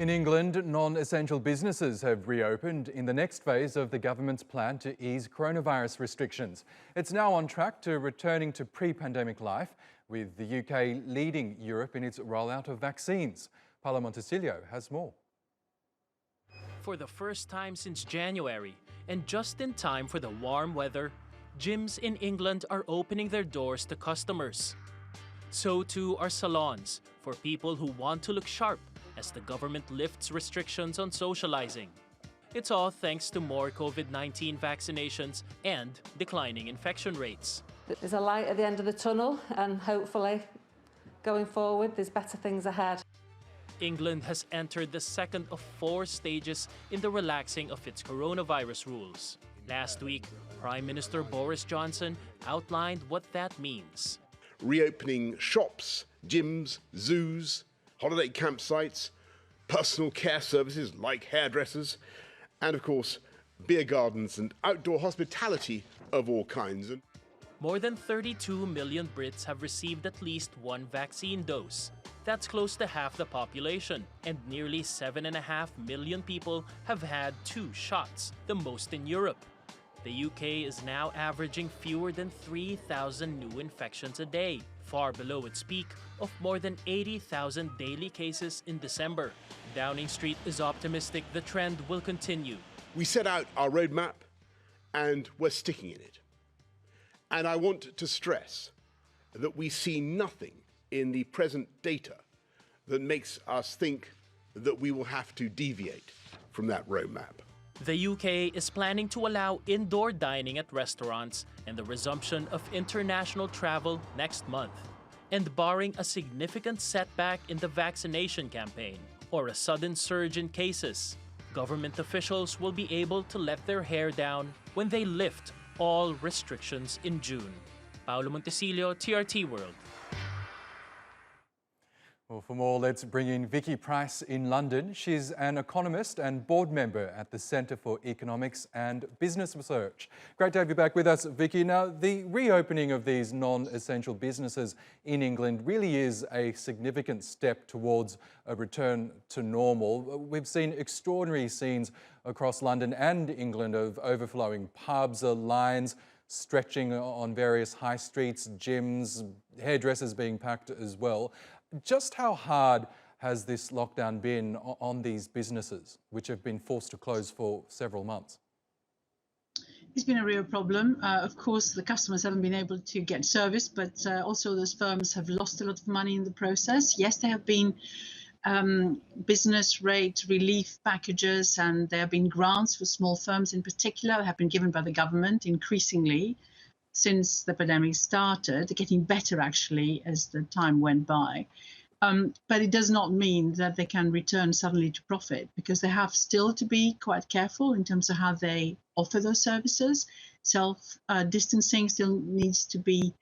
In England, non-essential businesses have reopened in the next phase of the government's plan to ease coronavirus restrictions. It's now on track to returning to pre-pandemic life, with the UK leading Europe in its rollout of vaccines. Paolo Montecillo has more. For the first time since January, and just in time for the warm weather, gyms in England are opening their doors to customers. So too are salons for people who want to look sharp as the government lifts restrictions on socializing. It's all thanks to more COVID-19 vaccinations and declining infection rates. There's a light at the end of the tunnel, and hopefully, going forward, there's better things ahead. England has entered the second of 4 stages in the relaxing of its coronavirus rules. Last week, Prime Minister Boris Johnson outlined what that means. Reopening shops, gyms, zoos, holiday campsites, personal care services like hairdressers, and of course, beer gardens and outdoor hospitality of all kinds. More than 32 million Brits have received at least one vaccine dose. That's close to half the population, and nearly 7.5 million people have had 2 shots, the most in Europe. The UK is now averaging fewer than 3,000 new infections a day, far below its peak of more than 80,000 daily cases in December. Downing Street is optimistic the trend will continue. We set out our roadmap and we're sticking in it. And I want to stress that we see nothing in the present data that makes us think that we will have to deviate from that roadmap. The UK is planning to allow indoor dining at restaurants and the resumption of international travel next month. And barring a significant setback in the vaccination campaign or a sudden surge in cases, government officials will be able to let their hair down when they lift all restrictions in June. Paolo Montecillo, TRT World. Well, for more, let's bring in Vicky Pryce in London. She's an economist and board member at the Centre for Economics and Business Research. Great to have you back with us, Vicky. Now, the reopening of these non-essential businesses in England really is a significant step towards a return to normal. We've seen extraordinary scenes across London and England of overflowing pubs, lines stretching on various high streets, gyms, hairdressers being packed as well. Just how hard has this lockdown been on these businesses, which have been forced to close for several months? It's been a real problem. Of course, the customers haven't been able to get service, but also those firms have lost a lot of money in the process. Yes, there have been business rate relief packages, and there have been grants for small firms in particular that have been given by the government increasingly since the pandemic started, getting better actually as the time went by. But it does not mean that they can return suddenly to profit, because they have still to be quite careful in terms of how they offer those services. Self-distancing still needs to be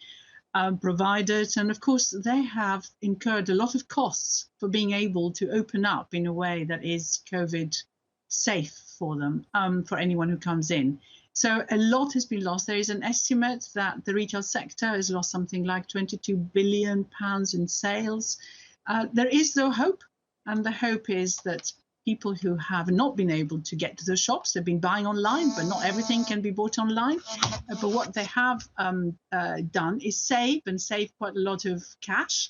provided. And of course, they have incurred a lot of costs for being able to open up in a way that is COVID safe for them, for anyone who comes in. So a lot has been lost. There is an estimate that the retail sector has lost something like £22 billion in sales. There is though hope, and the hope is that people who have not been able to get to the shops, they've been buying online, but not everything can be bought online. But what they have done is save quite a lot of cash.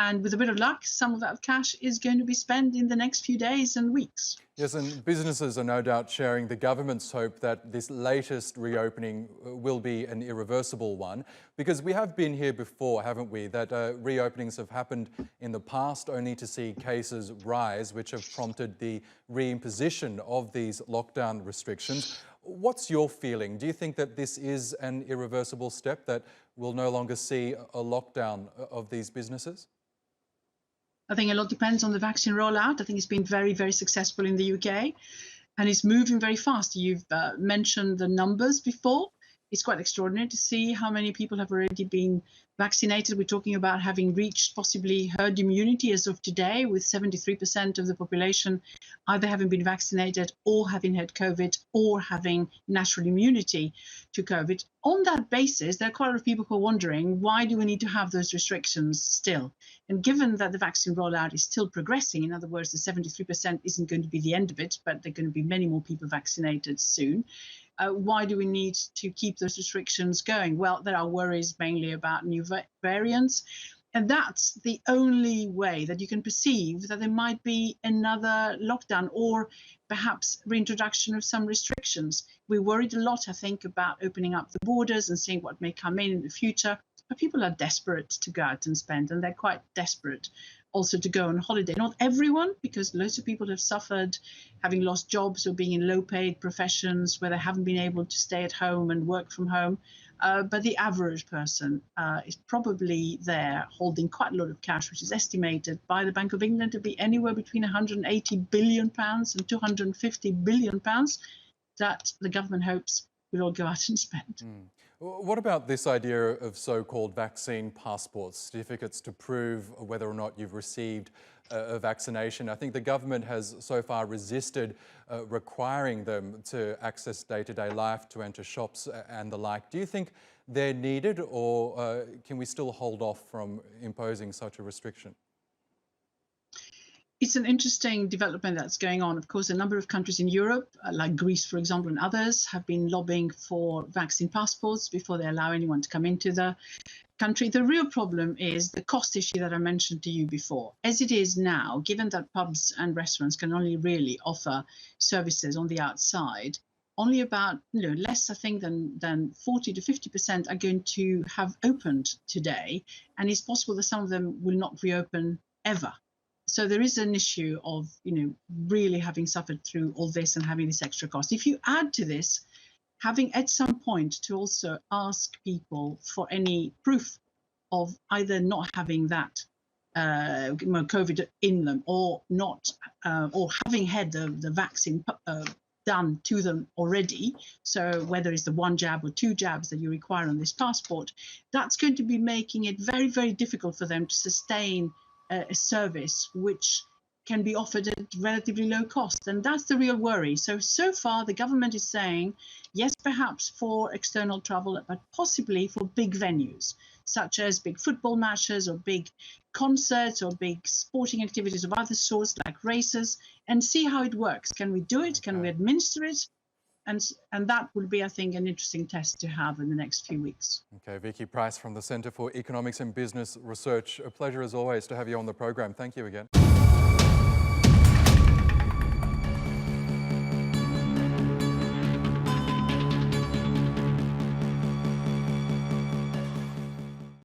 And with a bit of luck, some of that cash is going to be spent in the next few days and weeks. Yes, and businesses are no doubt sharing the government's hope that this latest reopening will be an irreversible one, because we have been here before, haven't we, that reopenings have happened in the past only to see cases rise, which have prompted the reimposition of these lockdown restrictions. What's your feeling? Do you think that this is an irreversible step, that we'll no longer see a lockdown of these businesses? I think a lot depends on the vaccine rollout. I think it's been very, very successful in the UK, and it's moving very fast. You've mentioned the numbers before. It's quite extraordinary to see how many people have already been vaccinated. We're talking about having reached possibly herd immunity as of today, with 73% of the population either having been vaccinated or having had COVID or having natural immunity to COVID. On that basis, there are quite a lot of people who are wondering, why do we need to have those restrictions still? And given that the vaccine rollout is still progressing, in other words, the 73% isn't going to be the end of it, but there are going to be many more people vaccinated soon. Why do we need to keep those restrictions going? Well, there are worries mainly about new variants. And that's the only way that you can perceive that there might be another lockdown or perhaps reintroduction of some restrictions. We worried a lot, I think, about opening up the borders and seeing what may come in the future. But people are desperate to go out and spend, and they're quite desperate also to go on holiday. Not everyone, because loads of people have suffered having lost jobs or being in low-paid professions where they haven't been able to stay at home and work from home. But the average person is probably there holding quite a lot of cash, which is estimated by the Bank of England to be anywhere between £180 billion and £250 billion that the government hopes will all go out and spend. What about this idea of so-called vaccine passports, certificates to prove whether or not you've received a vaccination? I think the government has so far resisted requiring them to access day-to-day life, to enter shops and the like. Do you think they're needed, or can we still hold off from imposing such a restriction? It's an interesting development that's going on. Of course, a number of countries in Europe, like Greece, for example, and others, have been lobbying for vaccine passports before they allow anyone to come into the country. The real problem is the cost issue that I mentioned to you before. As it is now, given that pubs and restaurants can only really offer services on the outside, only about less, I think, than 40 to 50% are going to have opened today. And it's possible that some of them will not reopen ever. So there is an issue of, really having suffered through all this and having this extra cost. If you add to this, having at some point to also ask people for any proof of either not having that COVID in them, or not, or having had the vaccine done to them already. So whether it's the 1 jab or 2 jabs that you require on this passport, that's going to be making it very, very difficult for them to sustain a service which can be offered at relatively low cost. And that's the real worry. So far, the government is saying, yes, perhaps for external travel, but possibly for big venues, such as big football matches or big concerts or big sporting activities of other sorts, like races, and see how it works. Can we do it? Can we administer it? And that will be, I think, an interesting test to have in the next few weeks. Okay, Vicky Pryce from the Centre for Economics and Business Research. A pleasure as always to have you on the program. Thank you again.